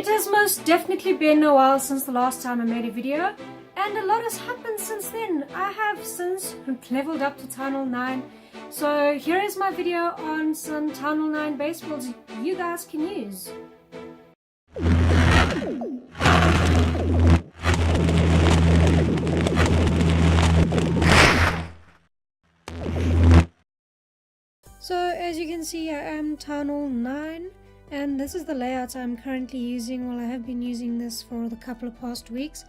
It has most definitely been a while since the last time I made a video, and a lot has happened since then. I have since leveled up to Tunnel 9, so here is my video on some Tunnel 9 base builds you guys can use. So as you can see, I am Tunnel 9, and this is the layout I'm currently using. Well, I have been using this for the couple of past weeks,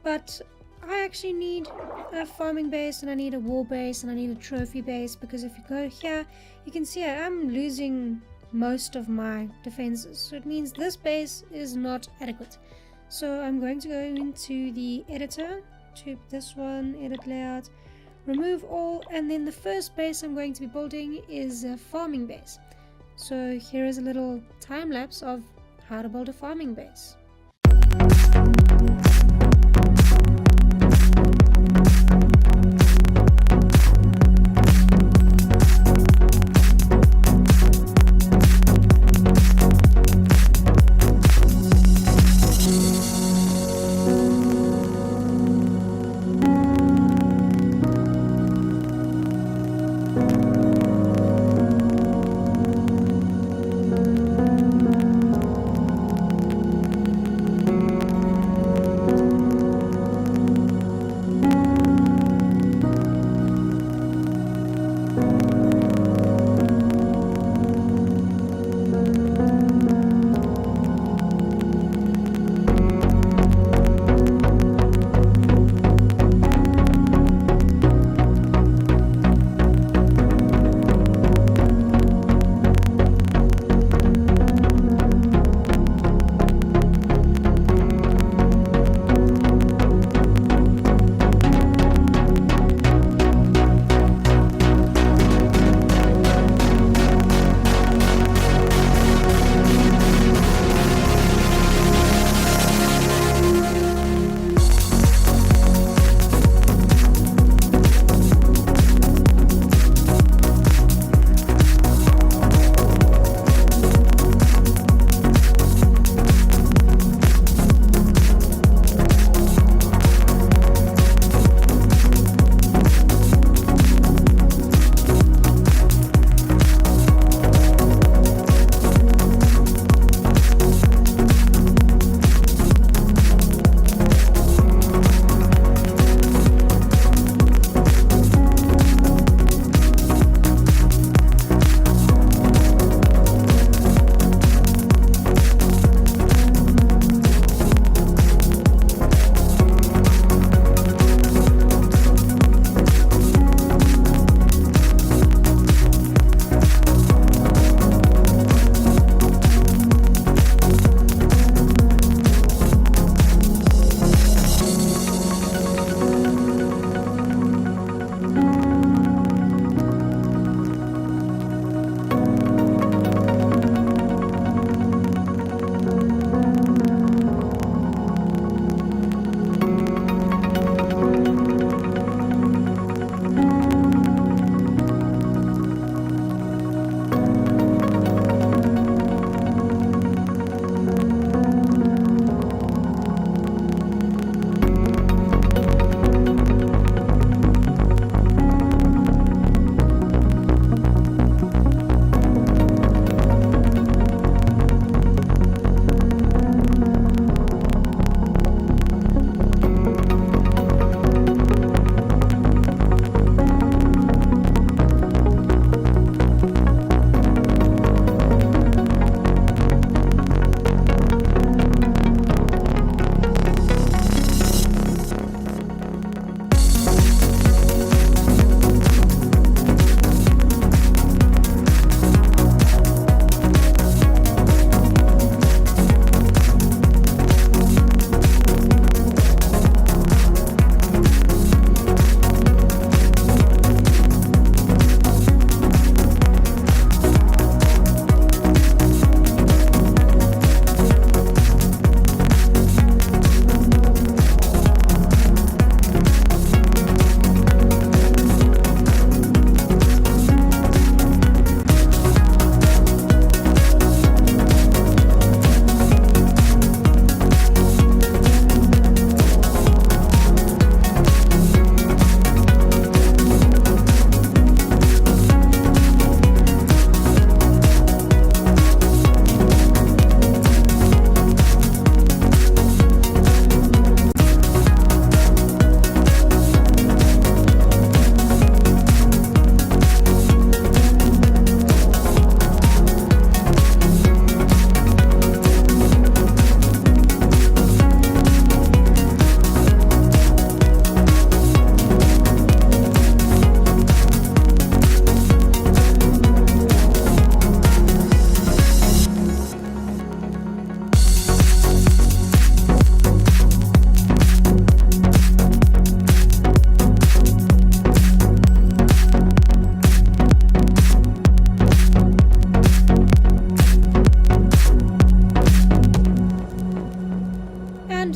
but I actually need a farming base, and I need a war base, and I need a trophy base, because if you go here, you can see I am losing most of my defenses. So it means this base is not adequate. So I'm going to go into the editor, to this one, edit layout, remove all, and then the first base I'm going to be building is a farming base. So here is a little time lapse of how to build a farming base.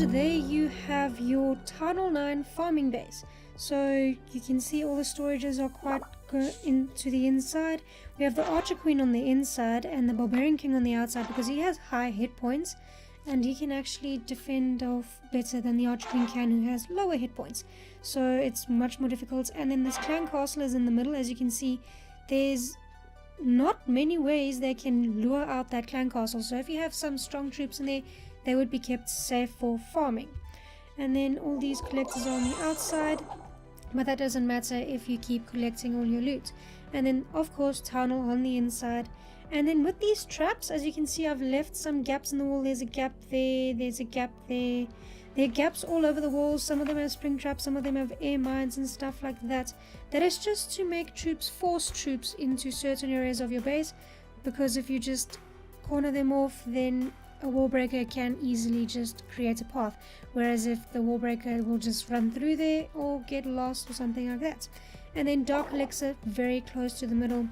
there you have your Tunnel 9 farming base. So you can see all the storages are quite into the inside. We have the Archer Queen on the inside and the Barbarian King on the outside because he has high hit points and he can actually defend off better than the Archer Queen can, who has lower hit points. So it's much more difficult. And then this clan castle is in the middle. As you can see, there's not many ways they can lure out that clan castle. So if you have some strong troops in there, they would be kept safe for farming. And then all these collectors are on the outside, but that doesn't matter if you keep collecting all your loot. And then of course town hall on the inside. And then with these traps, as you can see, I've left some gaps in the wall. There's a gap there, there's a gap there. There are gaps all over the walls. Some of them have spring traps, some of them have air mines and stuff like that. That is just to make troops, force troops into certain areas of your base, because if you just corner them off, then a wall breaker can easily just create a path. Whereas if the wall breaker will just run through there or get lost or something like that. And then Dark Elixir very close to the middle.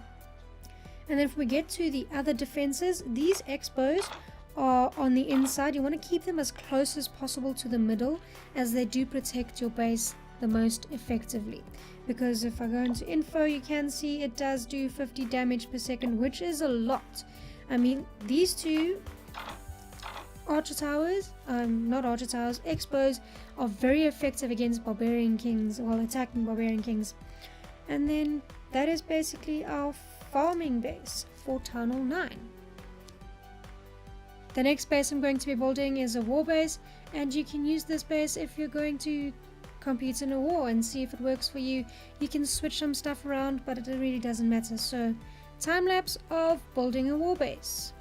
And then if we get to the other defenses, these expos are on the inside. You want to keep them as close as possible to the middle, as they do protect your base the most effectively. Because if I go into info, you can see it does do 50 damage per second, which is a lot. I mean, these two archer towers, not archer towers, expos are very effective against barbarian kings while attacking barbarian kings. And then that is basically our farming base for Tunnel 9. The next base I'm going to be building is a war base, and you can use this base if you're going to compete in a war and see if it works for you. You can switch some stuff around, but it really doesn't matter. So, time lapse of building a war base.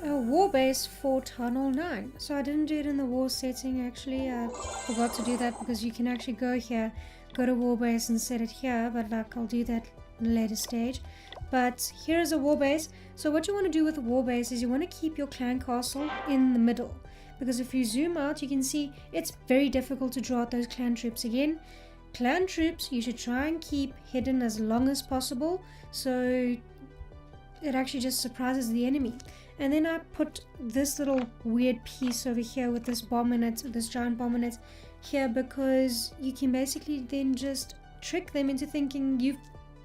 a war base for Tunnel 9. So I didn't do it in the war setting actually. I forgot to do that because you can actually go here, go to war base and set it here, but like I'll do that in a later stage. But here is a war base. So what you want to do with a war base is you want to keep your clan castle in the middle, because if you zoom out you can see it's very difficult to draw out those clan troops again. Clan troops you should try and keep hidden as long as possible, so it actually just surprises the enemy. And then I put this little weird piece over here with this bomb in it, this giant bomb in it here, because you can basically then just trick them into thinking you've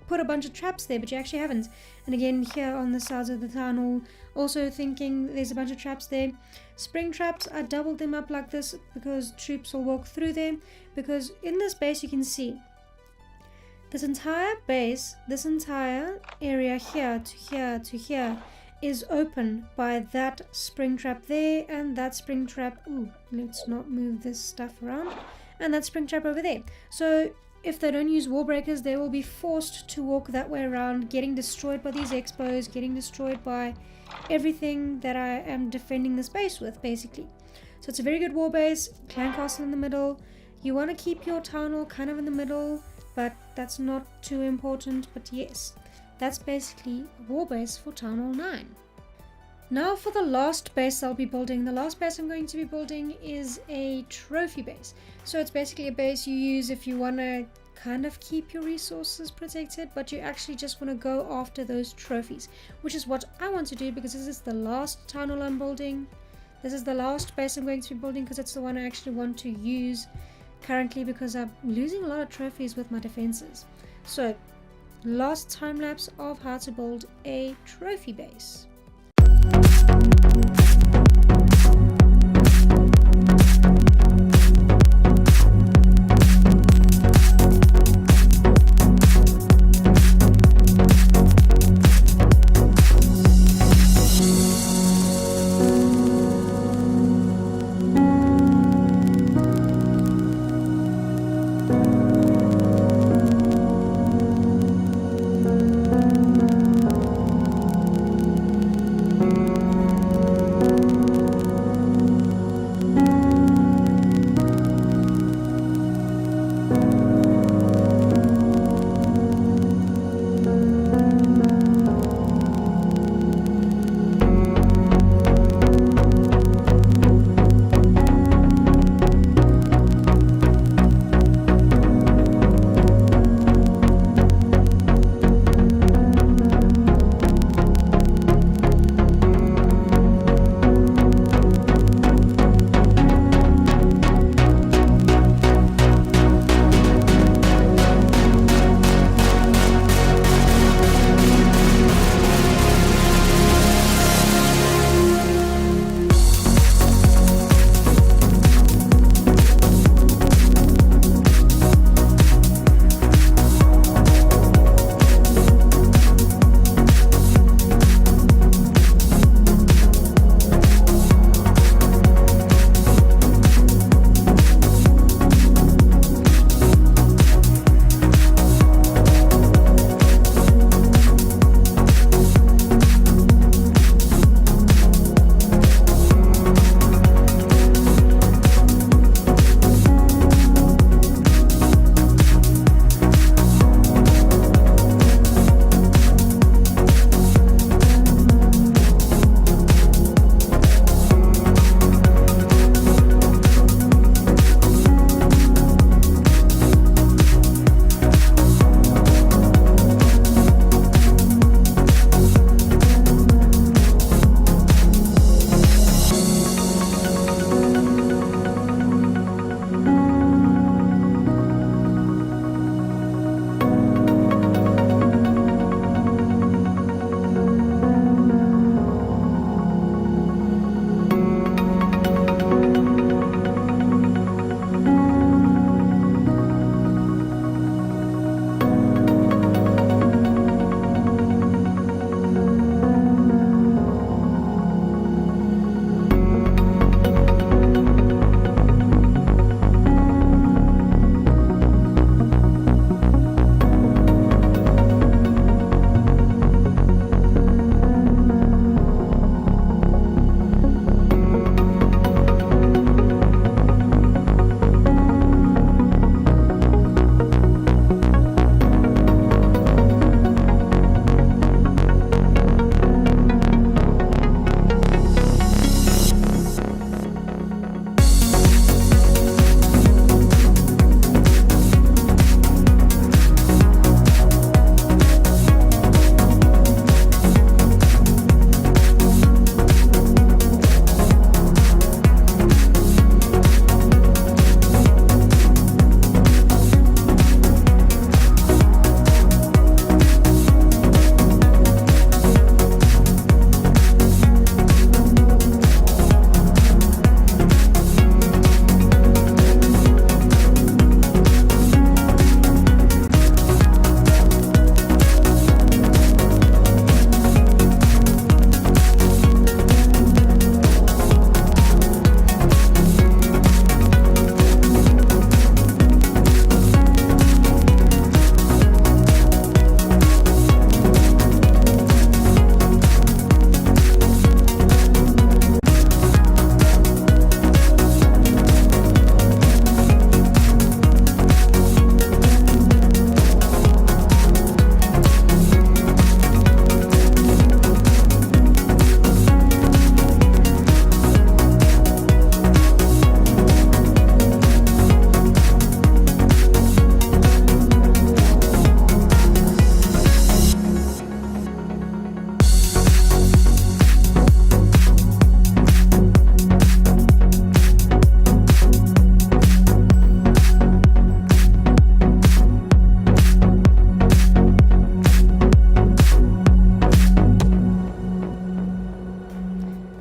put a bunch of traps there, but you actually haven't. And again here on the sides of the tunnel, also thinking there's a bunch of traps there. Spring traps, I doubled them up like this because troops will walk through there, because in this base you can see this entire base, this entire area here to here to here is open by that spring trap there and that spring trap. Ooh, let's not move this stuff around. And that spring trap over there. So if they don't use wall breakers, they will be forced to walk that way around, getting destroyed by these expos, getting destroyed by everything that I am defending this base with, basically. So it's a very good war base, clan castle in the middle. You want to keep your town hall kind of in the middle, but that's not too important. But yes, that's basically a war base for Town Hall 9. Now for the last base I'll be building. The last base I'm going to be building is a trophy base. So it's basically a base you use if you want to kind of keep your resources protected, but you actually just want to go after those trophies, which is what I want to do, because this is the last Town Hall I'm building. This is the last base I'm going to be building because it's the one I actually want to use currently, because I'm losing a lot of trophies with my defenses. So last time lapse of how to build a trophy base.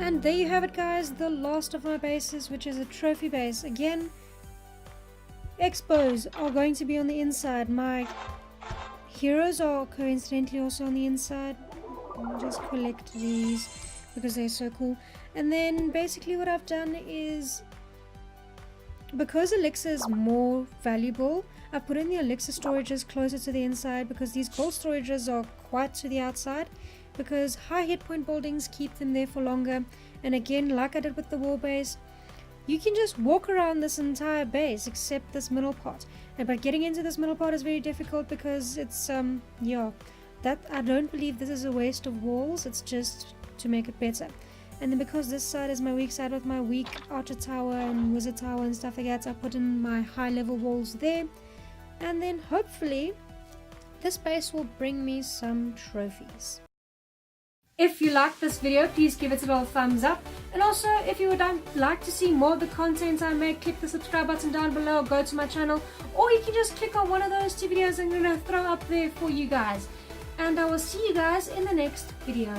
And there you have it, guys, the last of my bases, which is a trophy base. Again, expos are going to be on the inside. My heroes are coincidentally also on the inside. I'll just collect these because they're so cool. And then basically what I've done is, because elixir is more valuable, I've put in the elixir storages closer to the inside, because these gold storages are quite to the outside, because high hit point buildings keep them there for longer. And again, like I did with the wall base, you can just walk around this entire base except this middle part. But getting into this middle part is very difficult because it's yeah, that I don't believe this is a waste of walls, it's just to make it better. And then because this side is my weak side with my weak archer tower and wizard tower and stuff like that, I put in my high level walls there. And then hopefully this base will bring me some trophies. If you liked this video, please give it a little thumbs up. And also, if you would like to see more of the content I make, click the subscribe button down below, or go to my channel, or you can just click on one of those two videos I'm going to throw up there for you guys. And I will see you guys in the next video.